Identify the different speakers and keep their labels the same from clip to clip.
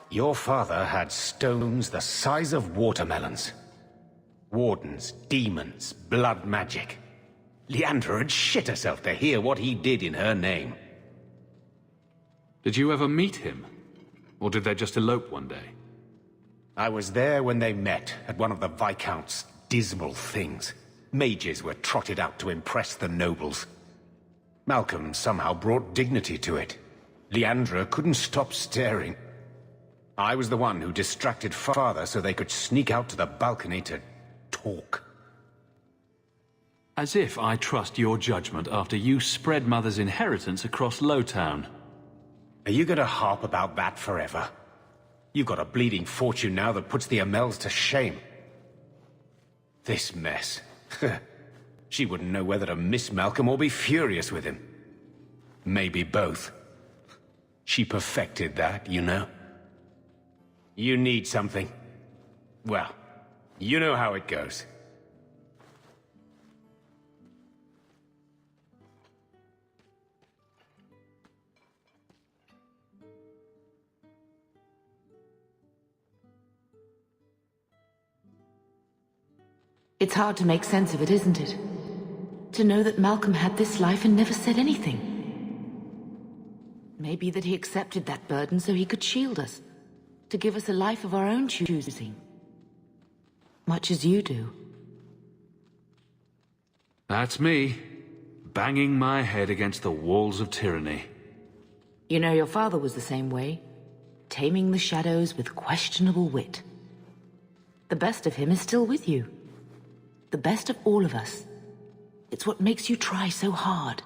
Speaker 1: Your father had stones the size of watermelons. Wardens, demons, blood magic. Leandra had shit herself to hear what he did in her name.
Speaker 2: Did you ever meet him? Or did they just elope one day?
Speaker 1: I was there when they met at one of the Viscount's dismal things. Mages were trotted out to impress the nobles. Malcolm somehow brought dignity to it. Leandra couldn't stop staring. I was the one who distracted father so they could sneak out to the balcony to talk.
Speaker 2: As if I trust your judgment after you spread Mother's inheritance across Lowtown.
Speaker 1: Are you gonna harp about that forever? You've got a bleeding fortune now that puts the Amels to shame. This mess. She wouldn't know whether to miss Malcolm or be furious with him. Maybe both. She perfected that, you know? You need something. Well, you know how it goes.
Speaker 3: It's hard to make sense of it, isn't it? To know that Malcolm had this life and never said anything. Maybe that he accepted that burden so he could shield us. To give us a life of our own choosing. Much as you do.
Speaker 2: That's me. Banging my head against the walls of tyranny.
Speaker 3: You know, your father was the same way. Taming the shadows with questionable wit. The best of him is still with you. The best of all of us. It's what makes you try so hard.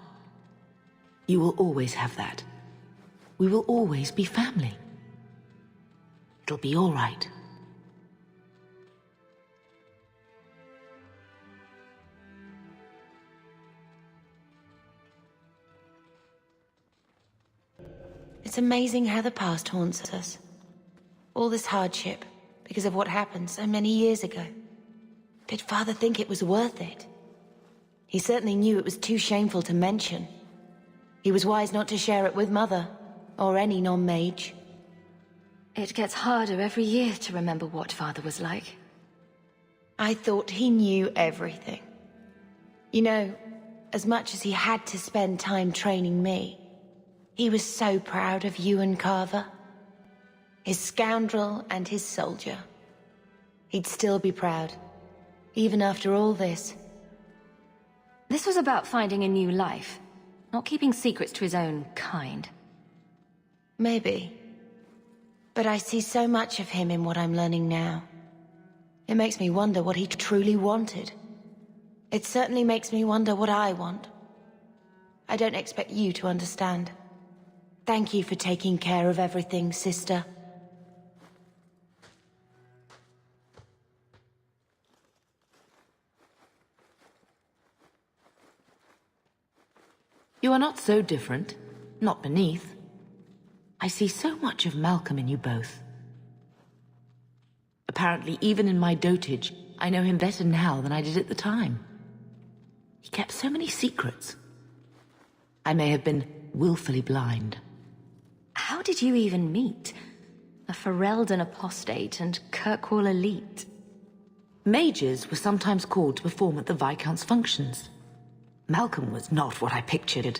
Speaker 3: You will always have that. We will always be family. It'll be all right.
Speaker 4: It's amazing how the past haunts us. All this hardship, because of what happened so many years ago. Did Father think it was worth it? He certainly knew it was too shameful to mention. He was wise not to share it with Mother, or any non-mage.
Speaker 5: It gets harder every year to remember what Father was like.
Speaker 4: I thought he knew everything. You know, as much as he had to spend time training me, he was so proud of you and Carver. His scoundrel and his soldier. He'd still be proud. Even after all this.
Speaker 5: This was about finding a new life, not keeping secrets to his own kind.
Speaker 4: Maybe. But I see so much of him in what I'm learning now. It makes me wonder what he truly wanted. It certainly makes me wonder what I want. I don't expect you to understand. Thank you for taking care of everything, sister.
Speaker 3: You are not so different. Not beneath. I see so much of Malcolm in you both. Apparently, even in my dotage, I know him better now than I did at the time. He kept so many secrets. I may have been willfully blind.
Speaker 5: How did you even meet? A Ferelden apostate and Kirkwall elite.
Speaker 3: Mages were sometimes called to perform at the Viscount's functions. Malcolm was not what I pictured.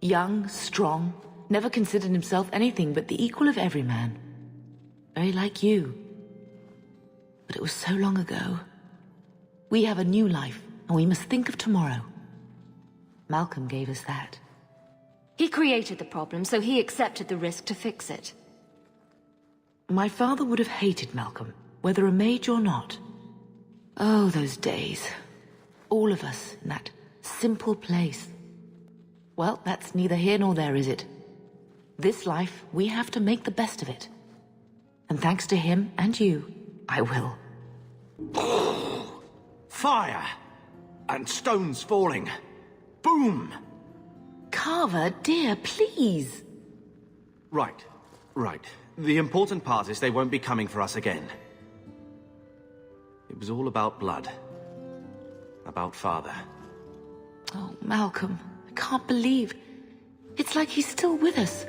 Speaker 3: Young, strong, never considered himself anything but the equal of every man. Very like you. But it was so long ago. We have a new life, and we must think of tomorrow. Malcolm gave us that.
Speaker 5: He created the problem, so he accepted the risk to fix it.
Speaker 3: My father would have hated Malcolm, whether a mage or not. Oh, those days. All of us in that simple place. Well, that's neither here nor there, is it? This life, we have to make the best of it. And thanks to him and you, I will.
Speaker 6: Fire! And stones falling. Boom!
Speaker 3: Carver, dear, please.
Speaker 6: Right. The important part is they won't be coming for us again. It was all about blood. About Father.
Speaker 3: Oh, Malcolm, I can't believe. It's like he's still with us.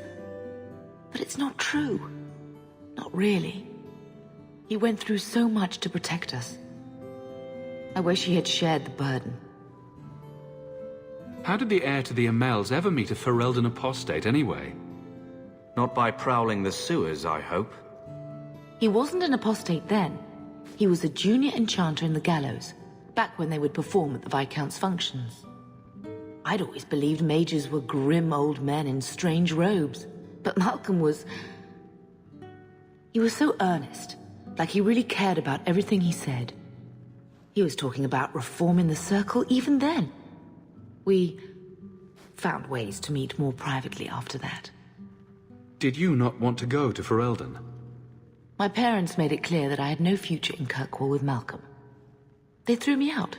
Speaker 3: But it's not true. not really. He went through so much to protect us. I wish he had shared the burden.
Speaker 2: How did the heir to the Amels ever meet a Ferelden apostate anyway?
Speaker 6: Not by prowling the sewers, I hope.
Speaker 3: He wasn't an apostate then. He was a junior enchanter in the Gallows, back when they would perform at the Viscount's functions. I'd always believed mages were grim old men in strange robes, but Malcolm was... He was so earnest, like he really cared about everything he said. He was talking about reforming the Circle even then. We found ways to meet more privately after that.
Speaker 2: Did you not want to go to Ferelden?
Speaker 3: My parents made it clear that I had no future in Kirkwall with Malcolm. They threw me out,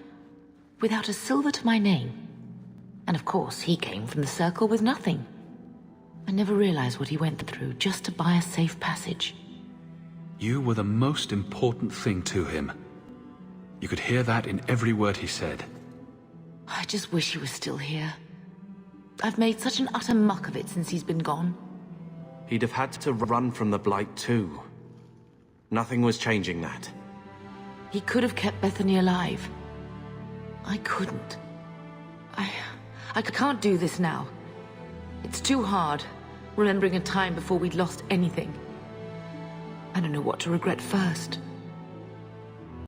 Speaker 3: without a silver to my name. And of course, he came from the Circle with nothing. I never realized what he went through just to buy a safe passage.
Speaker 2: You were the most important thing to him. You could hear that in every word he said.
Speaker 3: I just wish he was still here. I've made such an utter muck of it since he's been gone.
Speaker 6: He'd have had to run from the Blight too. Nothing was changing that.
Speaker 3: He could have kept Bethany alive. I couldn't. I can't do this now. It's too hard, remembering a time before we'd lost anything. I don't know what to regret first.